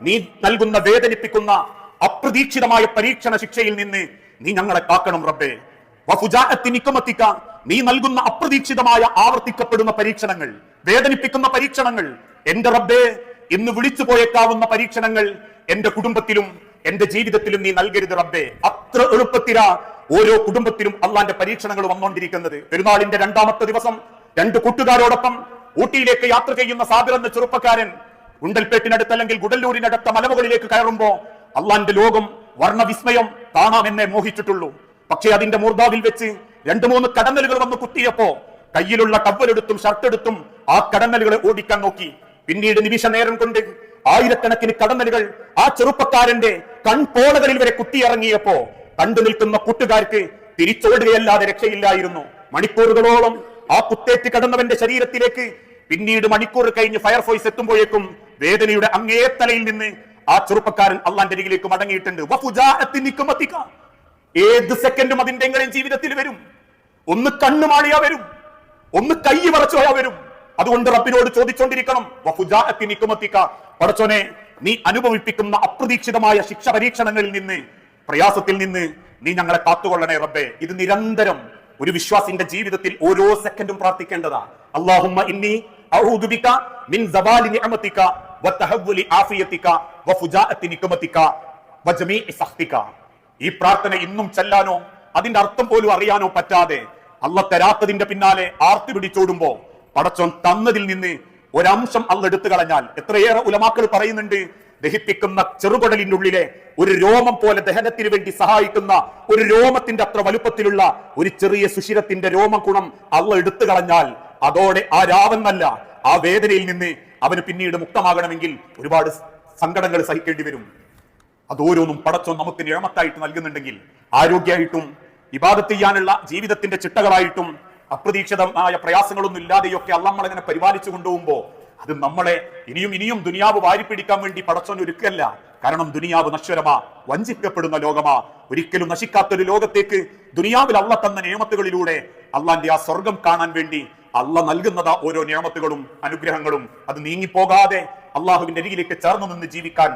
നീ നൽകുന്ന വേദനിപ്പിക്കുന്ന അപ്രതീക്ഷിതമായ പരീക്ഷണ ശിക്ഷയിൽ നിന്ന് നീ ഞങ്ങളെ കാക്കണം റബ്ബേ. നീ നൽകുന്ന അപ്രതീക്ഷിതമായ ആവർത്തിക്കപ്പെടുന്ന പരീക്ഷണങ്ങൾ, വേദനിപ്പിക്കുന്ന പരീക്ഷണങ്ങൾ, എന്റെ റബ്ബേ, ഇന്ന് വിളിച്ചു പോയേക്കാവുന്ന പരീക്ഷണങ്ങൾ എന്റെ കുടുംബത്തിലും എന്റെ ജീവിതത്തിലും നീ നൽകരുത് റബ്ബേ. അത്ര എളുപ്പത്തിലാ ഓരോ കുടുംബത്തിലും അള്ളാന്റെ പരീക്ഷണങ്ങൾ വന്നുകൊണ്ടിരിക്കുന്നത്. പെരുന്നാളിന്റെ രണ്ടാമത്തെ ദിവസം 2 കൂട്ടുകാരോടൊപ്പം ഊട്ടിയിലേക്ക് യാത്ര ചെയ്യുന്ന സാബിർ എന്ന ചെറുപ്പക്കാരൻ ഗുണ്ടൽപേട്ടിനടുത്ത് അല്ലെങ്കിൽ ഗുഡല്ലൂരിനടുത്ത മലമുകളിലേക്ക് കയറുമ്പോ അള്ളാന്റെ ലോകം വർണ്ണവിസ്മയം കാണാമെന്നേ മോഹിച്ചിട്ടുള്ളൂ. പക്ഷേ അതിന്റെ മൂർധാവിൽ വെച്ച് 2-3 കടന്നലുകൾ വന്ന് കുത്തിയപ്പോ കയ്യിലുള്ള ടവലെടുത്തും ഷർട്ടെടുത്തും ആ കടന്നലുകളെ ഓടിക്കാൻ നോക്കി. പിന്നീട് നിമിഷ നേരം കൊണ്ട് ആയിരക്കണക്കിന് കടന്നലുകൾ ആ ചെറുപ്പക്കാരന്റെ കൺപോളകളിൽ വരെ കുത്തിയിറങ്ങിയപ്പോ കണ്ടു നിൽക്കുന്ന കൂട്ടുകാർക്ക് തിരിച്ചോടുകയല്ലാതെ രക്ഷയില്ലായിരുന്നു. മണിക്കൂറുകളോളം ആ കുത്തേറ്റ് കടന്നവന്റെ ശരീരത്തിലേക്ക് പിന്നീട് മണിക്കൂർ കഴിഞ്ഞ് ഫയർഫോഴ്സ് എത്തുമ്പോഴേക്കും വേദനയുടെ അങ്ങേത്തലയിൽ നിന്ന് ആ ചെറുപ്പക്കാരൻ അള്ളാന്റെ അരികിലേക്ക് മടങ്ങിയിട്ടുണ്ട്. ഏത് സെക്കൻഡും അതിന്റെ എങ്ങനെ ജീവിതത്തിൽ വരും. ഒന്ന് കണ്ണുമാളിയാ വരും, ഒന്ന് കൈ മറച്ചോയാ വരും. അതുകൊണ്ട് റബ്ബിനോട് ചോദിച്ചോണ്ടിരിക്കണം, പടച്ചോനെ, നീ അനുഭവിപ്പിക്കുന്ന അപ്രതീക്ഷിതമായ ശിക്ഷ പരീക്ഷണങ്ങളിൽ നിന്ന്, പ്രയാസത്തിൽ നിന്ന് നീ ഞങ്ങളെ കാത്തുകൊള്ളണേ റബ്ബേ. ഇത് നിരന്തരം ഒരു വിശ്വാസിന്റെ ജീവിതത്തിൽ ഓരോ സെക്കൻഡും പ്രാർത്ഥിക്കേണ്ടതാ. അല്ലാഹുമ്മ ഇന്നി അഊദു ബിക മിൻ സവാലി നിഅമതിക വതഹവ്വുലി ആഫിയതിക വഫുജാഅതി നിഖമതിക വജമീഇ സഖ്തിക. ഈ പ്രാർത്ഥന ഇന്നും ചൊല്ലാനോ അതിന്റെ അർത്ഥം പോലും അറിയാനോ പറ്റാതെ അല്ലാഹ് തരാത്തതിന്റെ പിന്നാലെ ആർത്തി പിടിച്ചോടുമ്പോ പടച്ചോൻ തന്നതിൽ നിന്ന് ഒരംശം അള്ളാഹ് എടുത്തു കളഞ്ഞാൽ, എത്രയേറെ ഉലമാക്കൾ പറയുന്നുണ്ട്, ദഹിപ്പിക്കുന്ന ചെറുകുടലിന്റെ ഉള്ളിലെ ഒരു രോമം പോലെ ദഹനത്തിന് വേണ്ടി സഹായിക്കുന്ന ഒരു രോമത്തിന്റെ അത്ര വലുപ്പത്തിലുള്ള ഒരു ചെറിയ സുഷിരത്തിന്റെ രോമഗുണം അള്ളാഹ് എടുത്തു കളഞ്ഞാൽ അതോടെ ആ രാവെന്നല്ല, ആ വേദനയിൽ നിന്ന് അവന് പിന്നീട് മുക്തമാകണമെങ്കിൽ ഒരുപാട് സങ്കടങ്ങൾ സഹിക്കേണ്ടി വരും. അതോരോന്നും പടച്ചോൻ നമുക്ക് നിയമത്തായിട്ട് നൽകുന്നുണ്ടെങ്കിൽ, ആരോഗ്യമായിട്ടും ഇബാദത്ത് ചെയ്യാനുള്ള ജീവിതത്തിന്റെ ചിട്ടകളായിട്ടും അപ്രതീക്ഷിതമായ പ്രയാസങ്ങളൊന്നും ഇല്ലാതെയൊക്കെ അള്ളാഹ് നമ്മളങ്ങനെ പരിപാലിച്ചു കൊണ്ടുപോകുമ്പോ അത് നമ്മളെ ഇനിയും ദുനിയാവ് വാരിപ്പിടിക്കാൻ വേണ്ടി പടച്ചോൻ ഒരുക്കല്ല. കാരണം ദുനിയാവ് നശ്വരമാ, വഞ്ചിക്കപ്പെടുന്ന ലോകമാ. ഒരിക്കലും നശിക്കാത്തൊരു ലോകത്തേക്ക് ദുനിയാവിൽ അള്ളാഹ് തന്ന നിയമത്തുകളിലൂടെ അള്ളാന്റെ ആ സ്വർഗം കാണാൻ വേണ്ടി അള്ളാഹ് നൽകുന്നതാ ഓരോ നിയമത്തുകളും അനുഗ്രഹങ്ങളും. അത് നീങ്ങിപ്പോകാതെ അള്ളാഹുവിന്റെ അരികിലേക്ക് ചേർന്നു നിന്ന് ജീവിക്കാൻ